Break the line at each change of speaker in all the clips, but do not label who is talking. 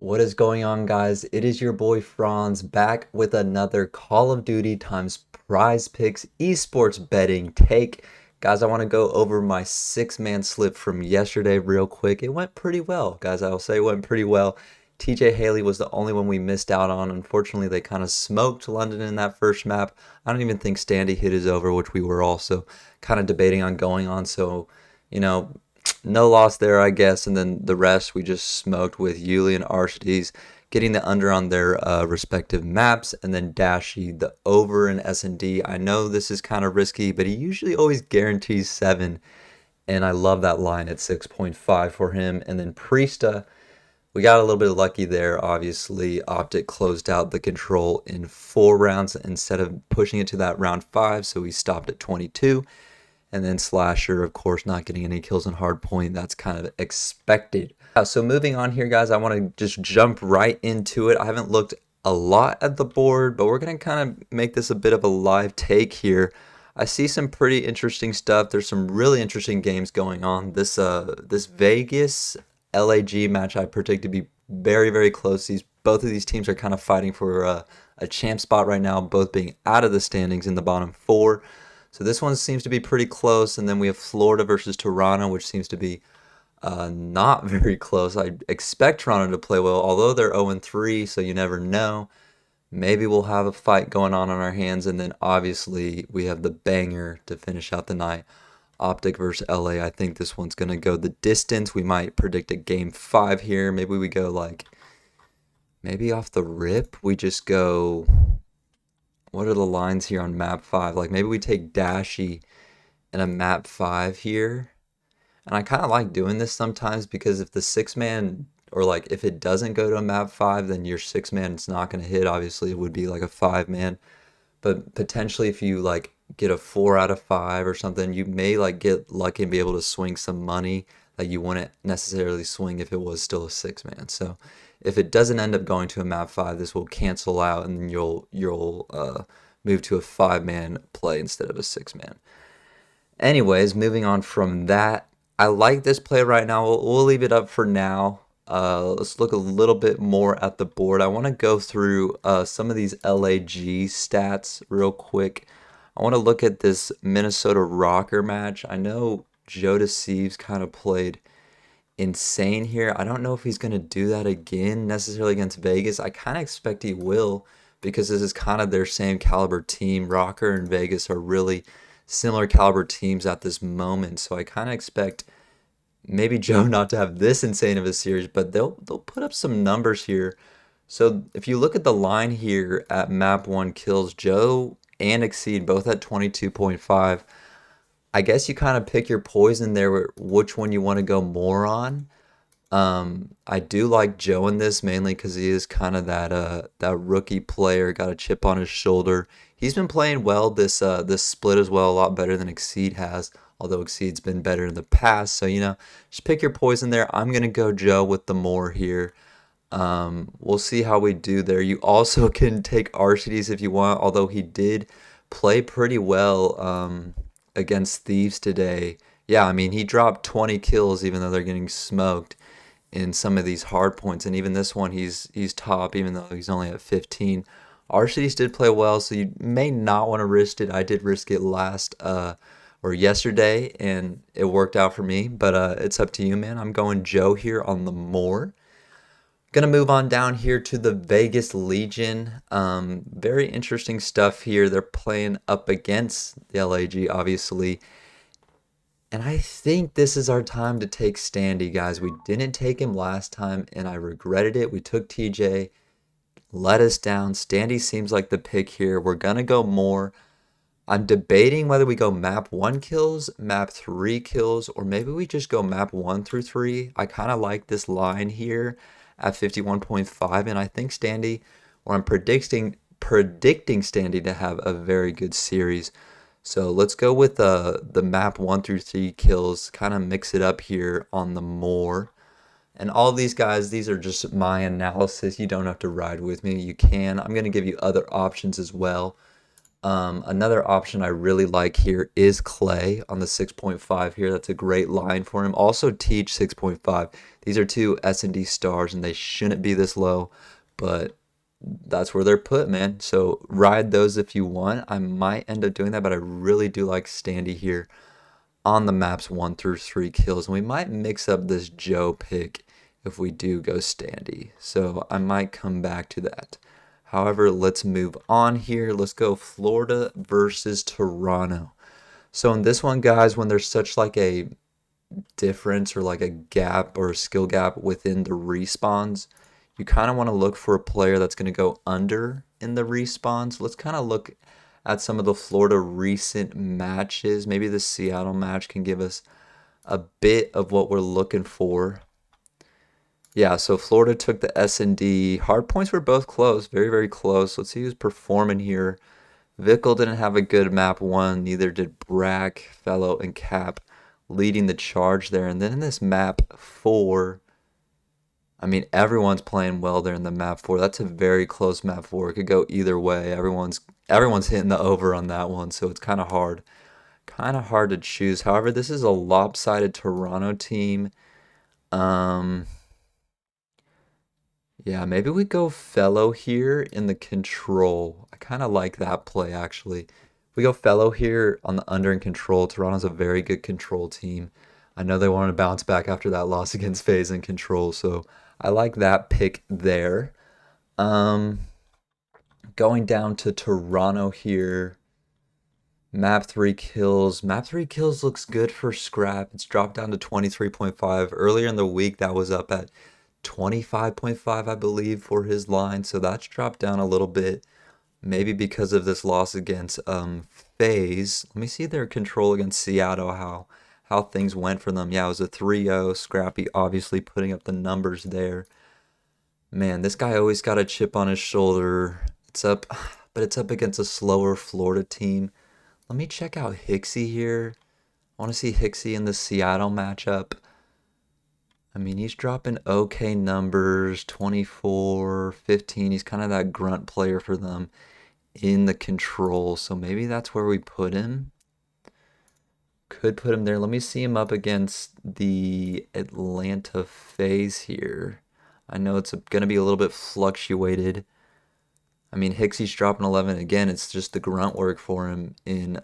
What is going on, guys? It is your boy Franz back with another Call of Duty times Prize Picks esports betting take. Guys, I want to go over my six-man slip from yesterday real quick. It went pretty well, guys. I'll say it went pretty well. TJ Haley was the only one we missed out on. Unfortunately, they kind of smoked London in that first map. I don't even think Standy hit his over, which we were also kind of debating on going on. So, you know, no loss there, I guess. And then the rest we just smoked with Yuli and Arshades getting the under on their respective maps, and then Dashy the over in S&D. I know this is kind of risky, but he usually always guarantees 7, and I love that line at 6.5 for him. And then Priesta, we got a little bit lucky there. Obviously, Optic closed out the control in 4 rounds instead of pushing it to that round 5, so we stopped at 22. And then Slasher, of course, not getting any kills on hardpoint. That's kind of expected. So moving on here, guys, I want to just jump right into it. I haven't looked a lot at the board, but we're going to kind of make this a bit of a live take here. I see some pretty interesting stuff. There's some really interesting games going on. This Vegas LAG match I predict to be very, very close. Both of these teams are kind of fighting for a champ spot right now, both being out of the standings in the bottom 4. So this one seems to be pretty close, and then we have Florida versus Toronto, which seems to be not very close. I expect Toronto to play well, although they're 0-3, so you never know. Maybe we'll have a fight going on our hands, and then obviously we have the banger to finish out the night. Optic versus LA. I think this one's going to go the distance. We might predict a game 5 here. Maybe we go maybe off the rip, we just go... What are the lines here on map 5? Like maybe we take Dashy in a map 5 here. And I kind of like doing this sometimes because if the 6-man, or like if it doesn't go to a map 5, then your 6-man is not going to hit. Obviously, it would be like a 5-man. But potentially if you like get a 4 out of 5 or something, you may like get lucky and be able to swing some money that you wouldn't necessarily swing if it was still a 6-man. So if it doesn't end up going to a map 5, this will cancel out, and you'll move to a 5-man play instead of a 6-man. Anyways, moving on from that, I like this play right now. We'll leave it up for now. Let's look a little bit more at the board. I want to go through some of these LAG stats real quick. I want to look at this Minnesota Rocker match. I know Joe Deceives kind of played insane here. I don't know if he's going to do that again necessarily against Vegas. I kind of expect he will, because this is kind of their same caliber team. Rocker and Vegas are really similar caliber teams at this moment. So I kind of expect maybe Joe not to have this insane of a series, but they'll put up some numbers here. So if you look at the line here at map 1 kills, Joe and Exceed both at 22.5. I guess you kind of pick your poison there, which one you want to go more on. I do like Joe in this mainly because he is kind of that rookie player, got a chip on his shoulder. He's been playing well this split as well, a lot better than Exceed has, although Exceed's been better in the past. So, just pick your poison there. I'm going to go Joe with the more here. We'll see how we do there. You also can take Arshades if you want, although he did play pretty well against Thieves today. Yeah, I mean, he dropped 20 kills even though they're getting smoked in some of these hard points, and even this one he's top even though he's only at 15. Arshades did play well, so you may not want to risk it. I did risk it yesterday, and it worked out for me, but it's up to you, man. I'm going Joe here on the more. Gonna move on down here to the Vegas Legion. Very interesting stuff here. They're playing up against the LAG, obviously. And I think this is our time to take Standy, guys. We didn't take him last time, and I regretted it. We took TJ, let us down. Standy seems like the pick here. We're gonna go more. I'm debating whether we go map 1 kills, map 3 kills, or maybe we just go map 1 through 3. I kind of like this line here at 51.5, and I think Standy, or I'm predicting Standy to have a very good series. So let's go with the map 1 through 3 kills, kind of mix it up here on the more. And all these guys, these are just my analysis. You don't have to ride with me. You can. I'm going to give you other options as well. Another option I really like here is Clay on the 6.5 here. That's a great line for him. Also Teach 6.5. These are two S&D stars, and they shouldn't be this low, but that's where they're put, man. So ride those if you want. I might end up doing that, but I really do like Standy here on the maps 1 through 3 kills. And we might mix up this Joe pick if we do go Standy. So I might come back to that. However, let's move on here. Let's go Florida versus Toronto. So in this one, guys, when there's such like a difference or like a gap or a skill gap within the respawns, you kind of want to look for a player that's going to go under in the respawns. Let's kind of look at some of the Florida recent matches. Maybe the Seattle match can give us a bit of what we're looking for. Yeah, so Florida took the S&D. Hard points were both close, very, very close. Let's see who's performing here. Vickle didn't have a good map one, neither did Brack, Fellow, and Cap leading the charge there. And then in this map 4, I mean, everyone's playing well there in the map 4. That's a very close map 4. It could go either way. Everyone's hitting the over on that one, so it's kind of hard. Kind of hard to choose. However, this is a lopsided Toronto team. Yeah, maybe we go Fellow here in the control. I kind of like that play, actually. We go Fellow here on the under and control. Toronto's a very good control team. I know they want to bounce back after that loss against FaZe in control, so I like that pick there. Um, Going down to Toronto here. Map 3 kills. Map 3 kills looks good for Scrap. It's dropped down to 23.5. Earlier in the week, that was up at 25.5, I believe, for his line. So that's dropped down a little bit. Maybe because of this loss against FaZe. Let me see their control against Seattle, how things went for them. Yeah, it was a 3-0. Scrappy obviously putting up the numbers there. Man, this guy always got a chip on his shoulder. It's up, but it's up against a slower Florida team. Let me check out Hixie here. I want to see Hixie in the Seattle matchup. I mean, he's dropping okay numbers, 24, 15. He's kind of that grunt player for them in the control. So maybe that's where we put him. Could put him there. Let me see him up against the Atlanta FaZe here. I know it's going to be a little bit fluctuated. I mean, Hixie's dropping 11 again. It's just the grunt work for him in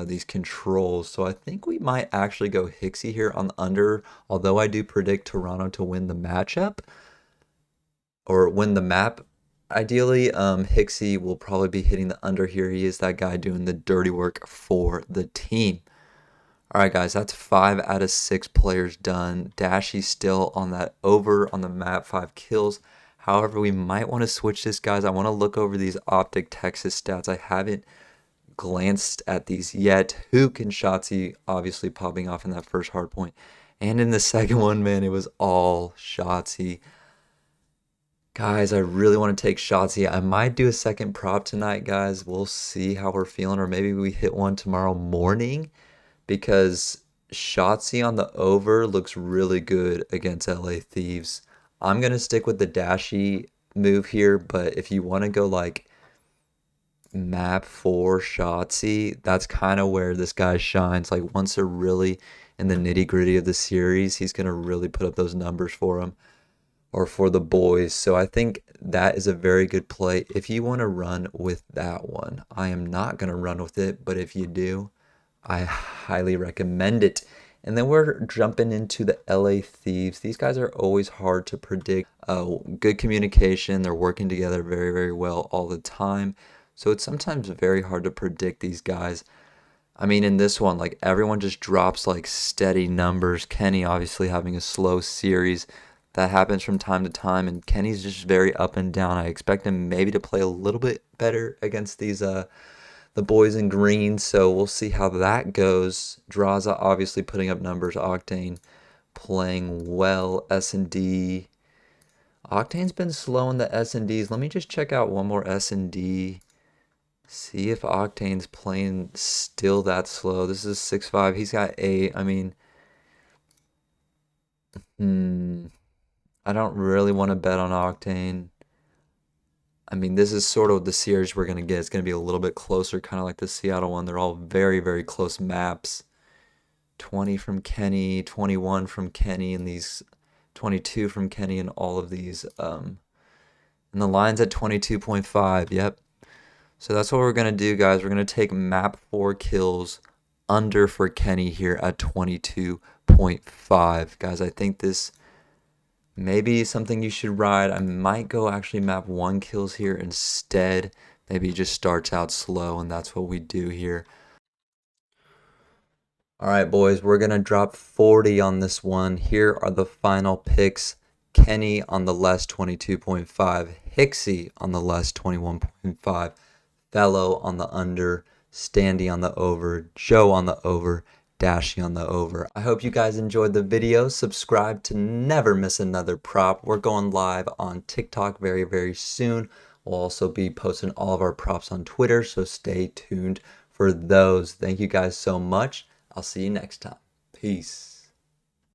these controls. So I think we might actually go Hixie here on the under, although I do predict Toronto to win the matchup or win the map. Ideally, Hixie will probably be hitting the under here. He is that guy doing the dirty work for the team. All right, guys, that's 5 out of 6 players done. Dashy's still on that over on the map, 5 kills. However, we might want to switch this, guys. I want to look over these Optic Texas stats. I haven't glanced at these yet. Hook and Shotzi obviously popping off in that first hard point. And in the second one, man, it was all Shotzi. Guys, I really want to take Shotzi. I might do a second prop tonight, guys. We'll see how we're feeling, or maybe we hit one tomorrow morning because Shotzi on the over looks really good against LA Thieves. I'm going to stick with the dashy move here, but if you want to go like map 4 Shotzi, that's kind of where this guy shines. Like once they're really in the nitty gritty of the series, he's going to really put up those numbers for him or for the boys. So I think that is a very good play if you want to run with that one. I am not going to run with it, but if you do, I highly recommend it. And then we're jumping into the LA Thieves. These guys are always hard to predict. Good communication. They're working together very, very well all the time. So it's sometimes very hard to predict these guys. I mean, in this one, like everyone just drops like steady numbers. Kenny obviously having a slow series. That happens from time to time, and Kenny's just very up and down. I expect him maybe to play a little bit better against these the boys in green, so we'll see how that goes. Draza obviously putting up numbers. Octane playing well. S&D. Octane's been slow in the S&Ds. Let me just check out one more S&D. See if Octane's playing still that slow. This is 6-5. He's got 8. I mean, I don't really want to bet on Octane. I mean, this is sort of the series we're going to get. It's going to be a little bit closer, kind of like the Seattle one. They're all very, very close maps. 20 from Kenny, 21 from Kenny, and these 22 from Kenny, and all of these. And the line's at 22.5. Yep. So that's what we're going to do, guys. We're going to take map 4 kills under for Kenny here at 22.5. Guys, I think this may be something you should ride. I might go actually map 1 kills here instead. Maybe it just starts out slow, and that's what we do here. All right, boys, we're going to drop 40 on this one. Here are the final picks. Kenny on the less 22.5, Hixie on the less 21.5, Fellow on the under, Standy on the over, Joe on the over, Dashy on the over. I hope you guys enjoyed the video. Subscribe to never miss another prop. We're going live on TikTok very, very soon. We'll also be posting all of our props on Twitter, so stay tuned for those. Thank you guys so much. I'll see you next time. Peace.